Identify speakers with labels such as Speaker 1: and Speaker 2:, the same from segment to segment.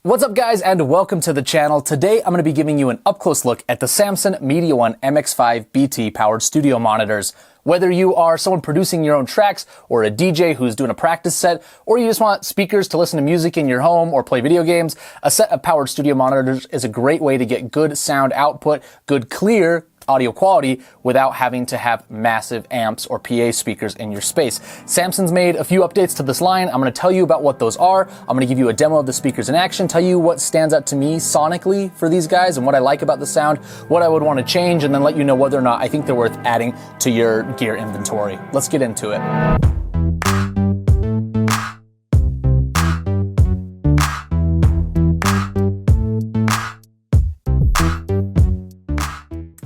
Speaker 1: What's up guys, and welcome to the channel. Today I'm going to be giving you an up-close look at the Samson MediaOne MX5BT powered studio monitors. Whether you are someone producing your own tracks, or a DJ who's doing a practice set, or you just want speakers to listen to music in your home or play video games, a set of powered studio monitors is a great way to get good sound output, good clear audio quality without having to have massive amps or PA speakers in your space. Samson's made a few updates to this line. I'm going to tell you about what those are. I'm going to give you a demo of the speakers in action, tell you what stands out to me sonically for these guys and what I like about the sound, what I would want to change, and then let you know whether or not I think they're worth adding to your gear inventory. Let's get into it.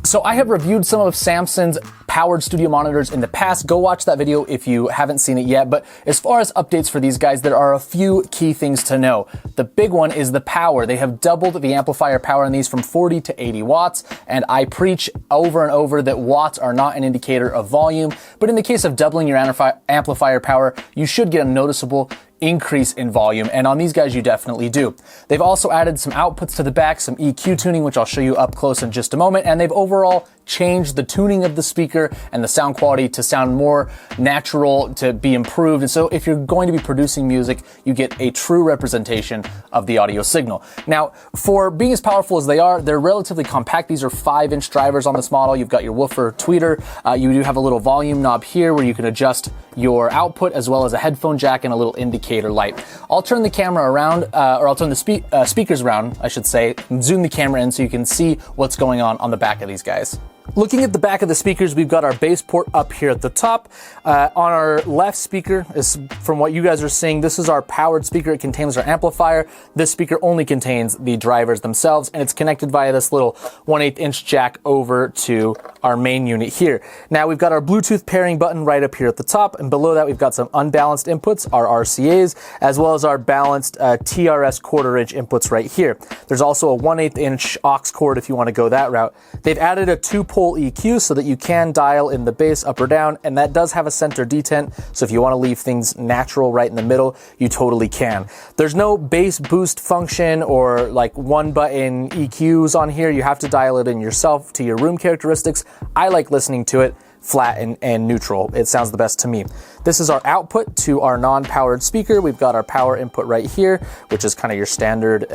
Speaker 1: So I have reviewed some of Samson's powered studio monitors in the past. Go watch that video if you haven't seen it yet. But as far as updates for these guys, there are a few key things to know. The big one is the power. They have doubled the amplifier power in these from 40 to 80 watts. And I preach over and over that watts are not an indicator of volume. But in the case of doubling your amplifier power, you should get a noticeable increase in volume, and on these guys you definitely do. They've also added some outputs to the back, some EQ tuning, which I'll show you up close in just a moment, and they've overall changed the tuning of the speaker and the sound quality to sound more natural, to be improved. And so if you're going to be producing music, you get a true representation of the audio signal. Now, for being as powerful as they are, they're relatively compact. These are 5-inch drivers on this model. You've got your woofer tweeter. You do have a little volume knob here where you can adjust your output, as well as a headphone jack and a little indicator light. I'll turn the camera around, or I'll turn the speakers around, I should say, and zoom the camera in so you can see what's going on the back of these guys. Looking at the back of the speakers, we've got our bass port up here at the top. On our left speaker, is from what you guys are seeing, this is our powered speaker. It contains our amplifier. This speaker only contains the drivers themselves, and it's connected via this little 1/8 inch jack over to our main unit here. Now we've got our Bluetooth pairing button right up here at the top, and below that we've got some unbalanced inputs, our RCAs, as well as our balanced TRS 1/4 inch inputs right here. There's also a 1/8 inch aux cord if you want to go that route. They've added a 2-pole EQ so that you can dial in the bass up or down, and that does have a center detent, so if you want to leave things natural right in the middle, you totally can. There's no bass boost function or like one button EQs on here. You have to dial it in yourself to your room characteristics. I like listening to it flat and neutral. It sounds the best to me. This is our output to our non-powered speaker. We've got our power input right here, which is kind of your standard,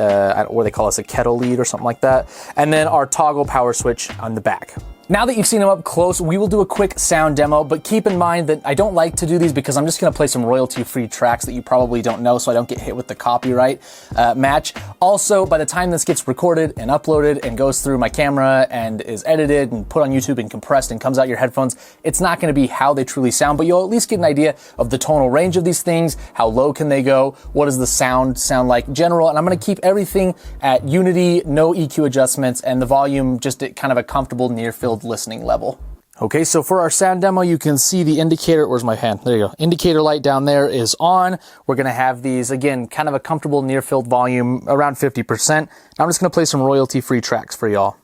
Speaker 1: or they call us a kettle lead or something like that. And then our toggle power switch on the back. Now that you've seen them up close, we will do a quick sound demo, but keep in mind that I don't like to do these because I'm just going to play some royalty-free tracks that you probably don't know, so I don't get hit with the copyright match. Also, by the time this gets recorded and uploaded and goes through my camera and is edited and put on YouTube and compressed and comes out your headphones, it's not going to be how they truly sound, but you'll at least get an idea of the tonal range of these things, how low can they go, what does the sound like in general, and I'm going to keep everything at unity, no EQ adjustments, and the volume just at kind of a comfortable near-field listening level. Okay, so for our sound demo, you can see the indicator. Where's my hand? There you go. Indicator light down there is on. We're going to have these, again, kind of a comfortable near-field volume, around 50%. Now I'm just going to play some royalty-free tracks for y'all.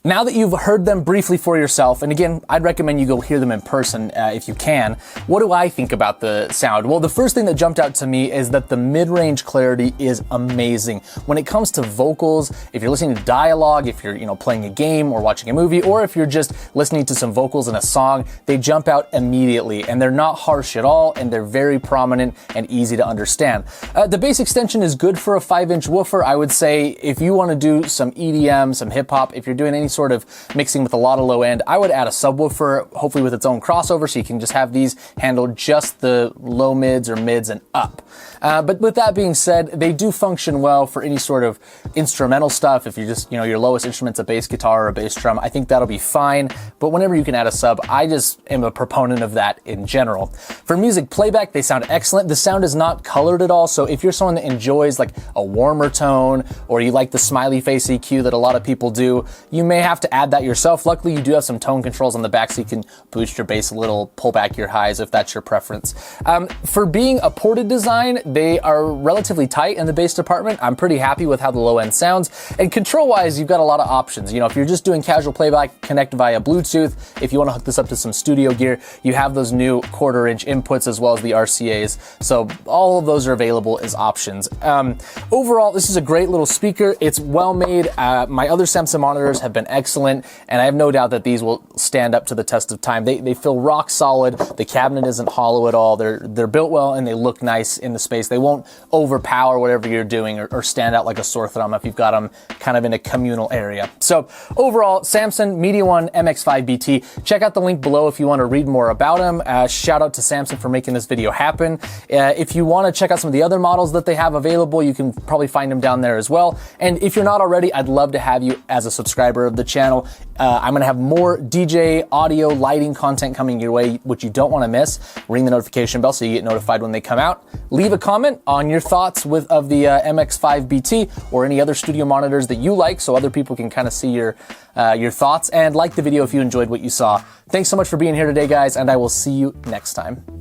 Speaker 1: Now that you've heard them briefly for yourself, and again, I'd recommend you go hear them in person if you can, what do I think about the sound? Well, the first thing that jumped out to me is that the mid-range clarity is amazing. When it comes to vocals, if you're listening to dialogue, if you're playing a game or watching a movie, or if you're just listening to some vocals in a song, they jump out immediately, and they're not harsh at all, and they're very prominent and easy to understand. The bass extension is good for a 5-inch woofer. I would say if you want to do some EDM, some hip-hop, if you're doing any sort sort of mixing with a lot of low end, I would add a subwoofer, hopefully with its own crossover, so you can just have these handle just the low mids or mids and up. But with that being said, they do function well for any sort of instrumental stuff. If you're just, your lowest instrument's a bass guitar or a bass drum, I think that'll be fine. But whenever you can add a sub, I just am a proponent of that in general. For music playback, they sound excellent. The sound is not colored at all, so if you're someone that enjoys like a warmer tone, or you like the smiley face EQ that a lot of people do, you may have to add that yourself. Luckily, you do have some tone controls on the back, so you can boost your bass a little, pull back your highs if that's your preference. For being a ported design, they are relatively tight in the bass department. I'm pretty happy with how the low end sounds. And control-wise, you've got a lot of options. If you're just doing casual playback, connect via Bluetooth. If you want to hook this up to some studio gear, you have those new 1/4 inch inputs as well as the RCAs. So all of those are available as options. Overall, this is a great little speaker. It's well made. My other Samson monitors have been excellent, and I have no doubt that these will stand up to the test of time. They feel rock solid. The cabinet isn't hollow at all. They're built well, and they look nice in the space. They won't overpower whatever you're doing or stand out like a sore thumb if you've got them kind of in a communal area. So overall, Samson MediaOne MX5BT. Check out the link below if you want to read more about them. Shout out to Samson for making this video happen. If you want to check out some of the other models that they have available, you can probably find them down there as well. And if you're not already, I'd love to have you as a subscriber of the channel. I'm going to have more DJ, audio, lighting content coming your way, which you don't want to miss. Ring the notification bell so you get notified when they come out. Leave a comment on your thoughts of the MX5BT or any other studio monitors that you like, so other people can kind of see your thoughts, and like the video if you enjoyed what you saw. Thanks so much for being here today, guys, and I will see you next time.